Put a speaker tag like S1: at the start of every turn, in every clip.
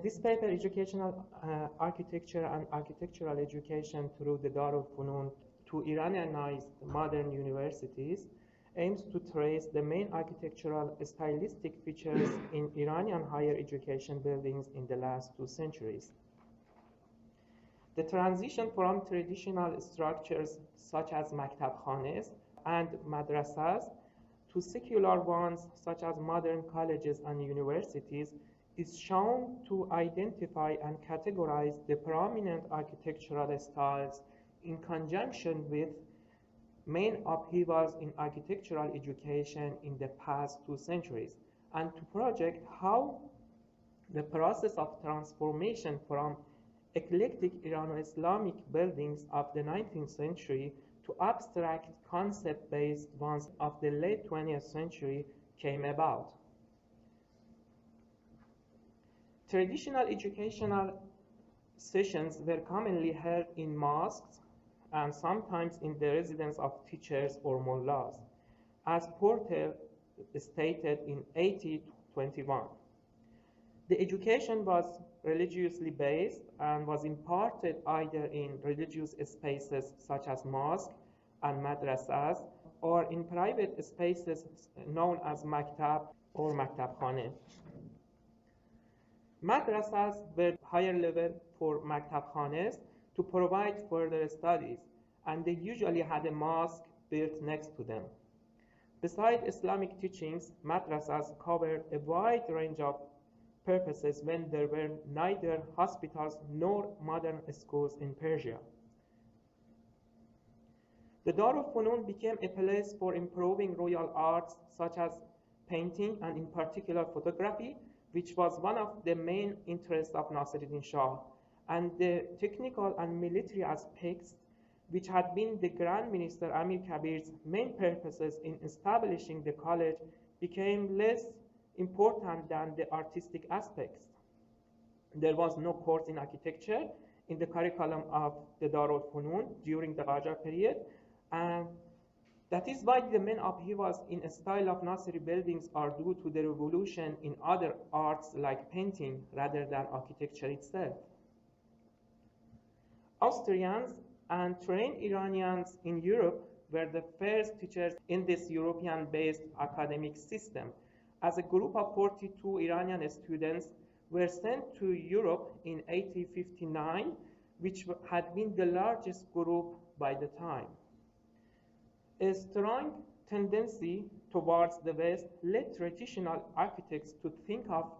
S1: This paper, Educational Architecture and Architectural Education through the Darul Funun to Iranianized Modern Universities, aims to trace the main architectural stylistic features in Iranian higher education buildings in the last 2 centuries. The transition from traditional structures such as maktabkhanes and madrasas to secular ones such as modern colleges and universities is shown to identify and categorize the prominent architectural styles in conjunction with main upheavals in architectural education in the past 2 centuries, and to project how the process of transformation from eclectic Irano-Islamic buildings of the 19th century to abstract concept-based ones of the late 20th century came about. Traditional educational sessions were commonly held in mosques and sometimes in the residence of teachers or mullahs, as Porter stated in 1821. The education was religiously based and was imparted either in religious spaces such as mosques and madrasas or in private spaces known as maktab or maktabkhane. Madrasas were higher level for maktabkhanes to provide further studies, and they usually had a mosque built next to them. Besides Islamic teachings, madrasas covered a wide range of purposes when there were neither hospitals nor modern schools in Persia. The Darul Funun became a place for improving royal arts such as painting and in particular photography, which was one of the main interests of Nasiruddin Shah, and the technical and military aspects, which had been the Grand Minister Amir Kabir's main purposes in establishing the college, became less important than the artistic aspects. There was no course in architecture in the curriculum of the Darul Funun during the Qajar period, and that is why the main upheavals in a style of Nasiri buildings are due to the revolution in other arts like painting rather than architecture itself. Austrians and trained Iranians in Europe were the first teachers in this European-based academic system. As a group of 42 Iranian students were sent to Europe in 1859, which had been the largest group by the time. A strong tendency towards the West led traditional architects to think of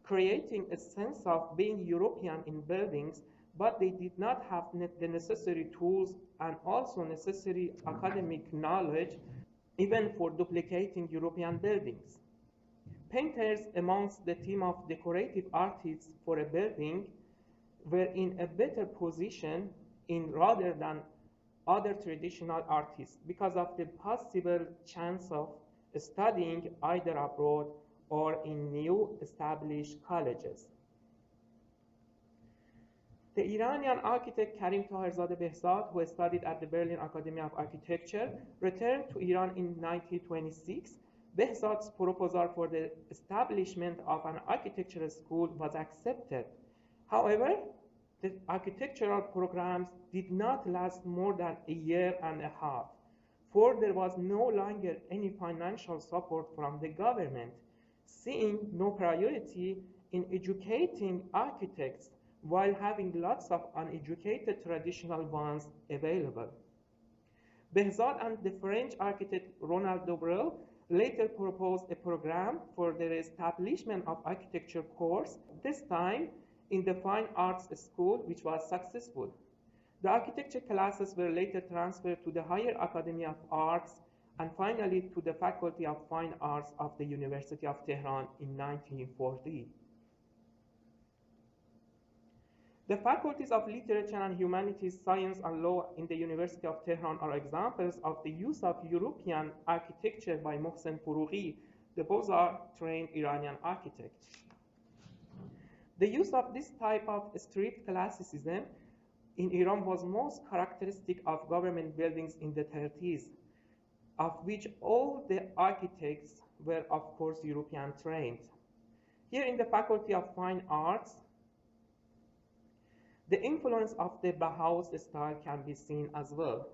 S1: creating a sense of being European in buildings, but they did not have the necessary tools and also necessary academic knowledge even for duplicating European buildings. Painters amongst the team of decorative artists for a building were in a better position rather than other traditional artists because of the possible chance of studying either abroad or in new established colleges. The Iranian architect Karim Taherzadeh Behzad, who studied at the Berlin Academy of Architecture, returned to Iran in 1926. Behzad's proposal for the establishment of an architectural school was accepted. However, the architectural programs did not last more than a year and a half, for there was no longer any financial support from the government, seeing no priority in educating architects while having lots of uneducated traditional ones available. Behzad and the French architect Ronald Dobrel later proposed a program for the establishment of architecture course, this time in the Fine Arts School, which was successful. The architecture classes were later transferred to the Higher Academy of Arts and finally to the Faculty of Fine Arts of the University of Tehran in 1940. The faculties of Literature and Humanities, Science and Law in the University of Tehran are examples of the use of European architecture by Mohsen Foroughi, the Beaux-Arts trained Iranian architect. The use of this type of strict classicism in Iran was most characteristic of government buildings in the 30s, of which all the architects were, of course, European trained. Here in the Faculty of Fine Arts, The influence of the Bauhaus style can be seen as well.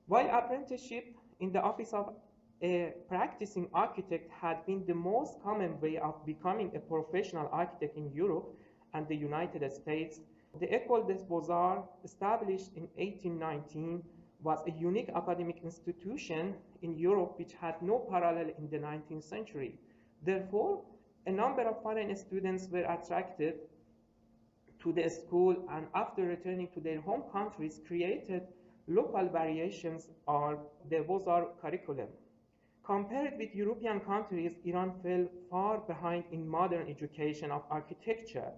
S1: While apprenticeship in the office of a practicing architect had been the most common way of becoming a professional architect in Europe and the United States, the École des Beaux-Arts, established in 1819, was a unique academic institution in Europe which had no parallel in the 19th century. Therefore, a number of foreign students were attracted to the school, and after returning to their home countries, created local variations of the Beaux-Arts curriculum. Compared with European countries, Iran fell far behind in modern education of architecture.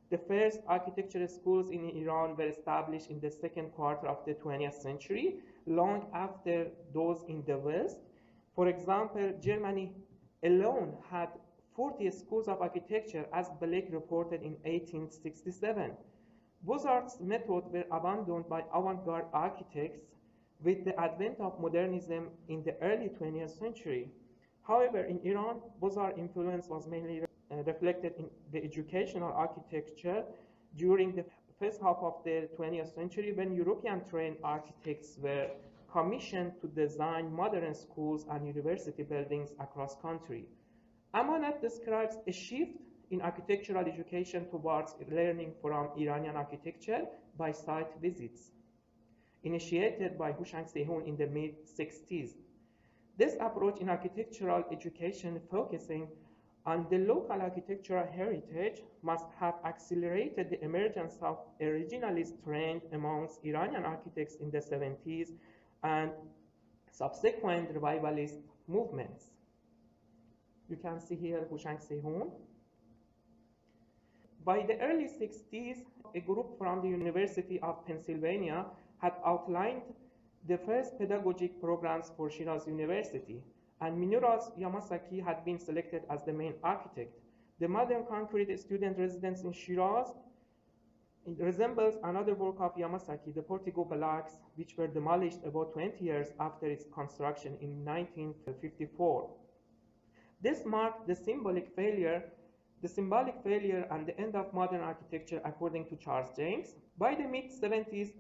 S1: The first architecture schools in Iran were established in the second quarter of the 20th century, long after those in the West. For example, Germany alone had 40 schools of architecture, as Blake reported in 1867. Beaux-Arts methods were abandoned by avant-garde architects with the advent of modernism in the early 20th century. However, in Iran, Beaux-Arts influence was mainly reflected in the educational architecture during the first half of the 20th century, when European trained architects were commissioned to design modern schools and university buildings across country. Amanat describes a shift in architectural education towards learning from Iranian architecture by site visits, initiated by Houshang Sehun in the mid-60s. This approach in architectural education, focusing on the local architectural heritage, must have accelerated the emergence of a regionalist trend amongst Iranian architects in the 70s and subsequent revivalist movements. You can see here Houshang Sehun. By the early 60s, a group from the University of Pennsylvania had outlined the first pedagogic programs for Shiraz University, and Minoru Yamasaki had been selected as the main architect. The modern concrete student residence in Shiraz resembles another work of Yamasaki, the Portico Blocks, which were demolished about 20 years after its construction in 1954. This marked the symbolic failure and the end of modern architecture, according to Charles James. By the mid-70s,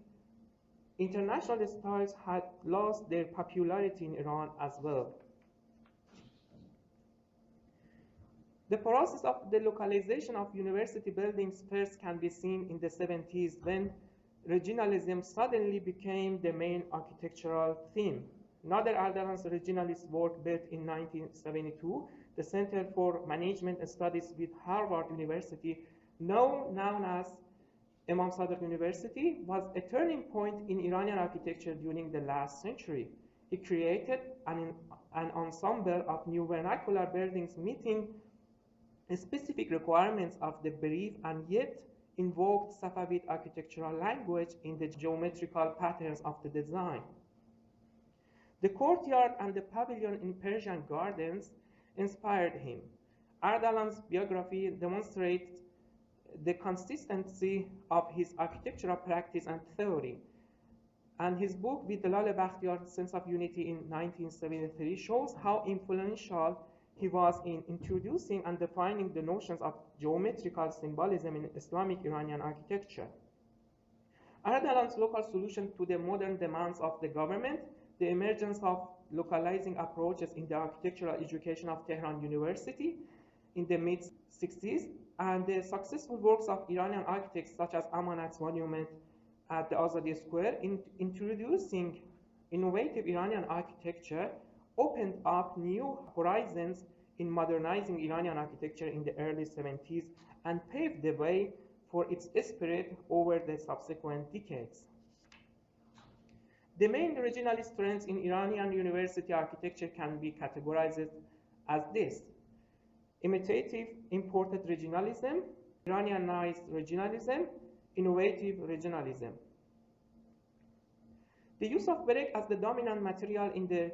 S1: international styles had lost their popularity in Iran as well. The process of the localization of university buildings first can be seen in the 70s, when regionalism suddenly became the main architectural theme. Nader Ardalan's regionalist work, built in 1972, the Center for Management Studies with Harvard University, now known as Imam Sadr University, was a turning point in Iranian architecture during the last century. It created an ensemble of new vernacular buildings meeting specific requirements of the brief and yet invoked Safavid architectural language in the geometrical patterns of the design. The courtyard and the pavilion in Persian gardens inspired him. Ardalan's biography demonstrates the consistency of his architectural practice and theory, and his book with Dalal Bakhtiyar's Sense of Unity in 1973 shows how influential he was in introducing and defining the notions of geometrical symbolism in Islamic Iranian architecture. Ardalan's local solution to the modern demands of the government, the emergence of localizing approaches in the architectural education of Tehran University in the mid-60s, and the successful works of Iranian architects such as Amanat's monument at the Azadi Square in introducing innovative Iranian architecture, opened up new horizons in modernizing Iranian architecture in the early 70s and paved the way for its spirit over the subsequent decades. The main regionalist trends in Iranian university architecture can be categorized as this: imitative imported regionalism, Iranianized regionalism, innovative regionalism. The use of brick as the dominant material in the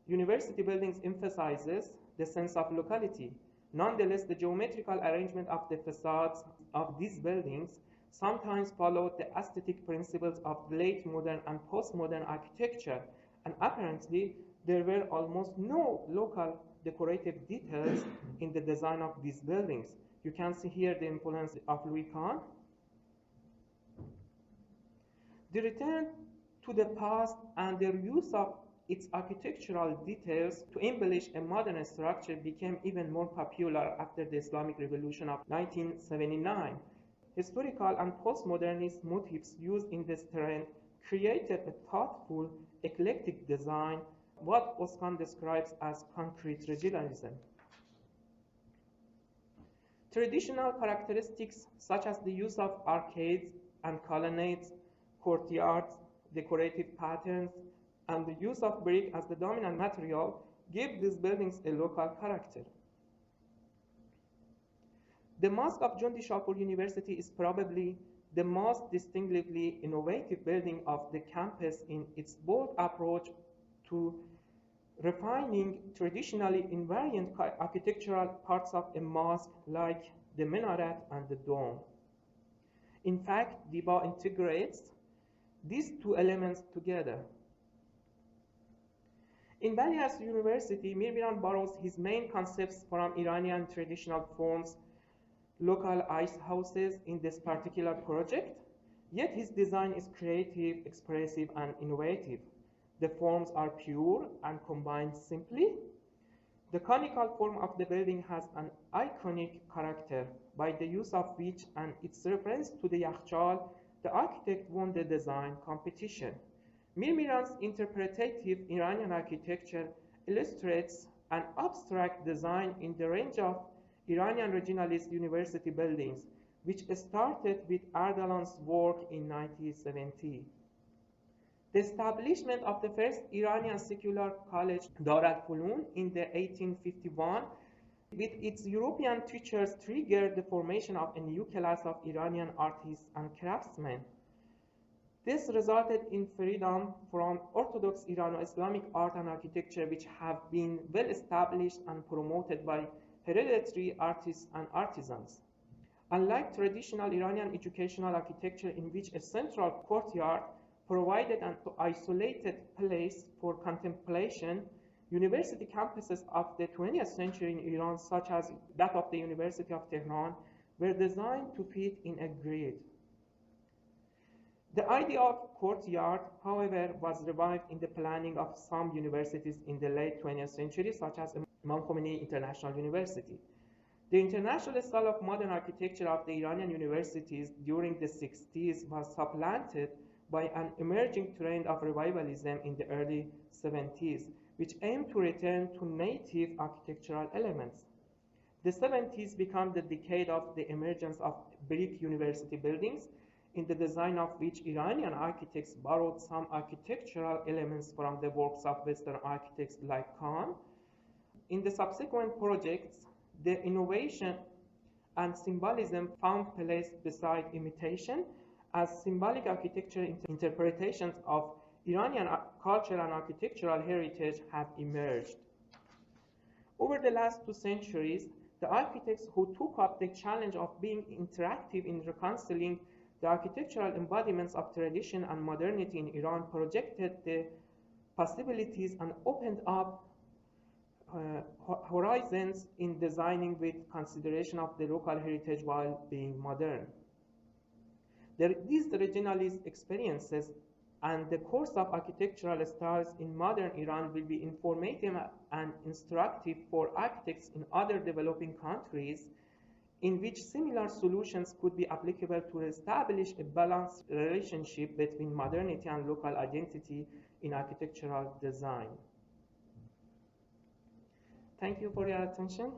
S1: university buildings emphasizes the sense of locality. Nonetheless, the geometrical arrangement of the facades of these buildings sometimes followed the aesthetic principles of late modern and postmodern architecture, and apparently there were almost no local decorative details in the design of these buildings. You can see here the influence of Louis Kahn. The return to the past and the use of its architectural details to embellish a modern structure became even more popular after the Islamic Revolution of 1979. Historical and postmodernist motifs used in this terrain created a thoughtful, eclectic design, what Özkan describes as concrete regionalism. Traditional characteristics such as the use of arcades and colonnades, courtyards, decorative patterns, and the use of brick as the dominant material give these buildings a local character. The Mosque of Jundi Shapur University is probably the most distinctively innovative building of the campus in its bold approach to refining traditionally invariant architectural parts of a mosque like the minaret and the dome. In fact, DIBA integrates these two elements together. In Balias University, Mir Miran borrows his main concepts from Iranian traditional forms, local ice houses in this particular project, yet his design is creative, expressive, and innovative. The forms are pure and combined simply. The conical form of the building has an iconic character, by the use of which and its reference to the Yakhchal, the architect won the design competition. Mir Miran's interpretative Iranian architecture illustrates an abstract design in the range of Iranian regionalist university buildings, which started with Ardalan's work in 1970. The establishment of the first Iranian secular college, Dar al-Funun, in the 1851, with its European teachers triggered the formation of a new class of Iranian artists and craftsmen. This resulted in freedom from Orthodox Irano-Islamic art and architecture, which have been well established and promoted by hereditary artists and artisans. Unlike traditional Iranian educational architecture, in which a central courtyard provided an isolated place for contemplation, university campuses of the 20th century in Iran, such as that of the University of Tehran, were designed to fit in a grid. The idea of courtyard, however, was revived in the planning of some universities in the late 20th century, such as Imam Khomeini International University. The international style of modern architecture of the Iranian universities during the 60s was supplanted by an emerging trend of revivalism in the early 70s, which aimed to return to native architectural elements. The 70s became the decade of the emergence of brick university buildings, in the design of which Iranian architects borrowed some architectural elements from the works of Western architects like Khan. In the subsequent projects, the innovation and symbolism found place beside imitation, as symbolic architecture interpretations of Iranian cultural and architectural heritage have emerged. Over the last 2 centuries, the architects who took up the challenge of being interactive in reconciling the architectural embodiments of tradition and modernity in Iran projected the possibilities and opened up horizons in designing with consideration of the local heritage while being modern. These regionalist experiences and the course of architectural styles in modern Iran will be informative and instructive for architects in other developing countries, in which similar solutions could be applicable to establish a balanced relationship between modernity and local identity in architectural design. Thank you for your attention.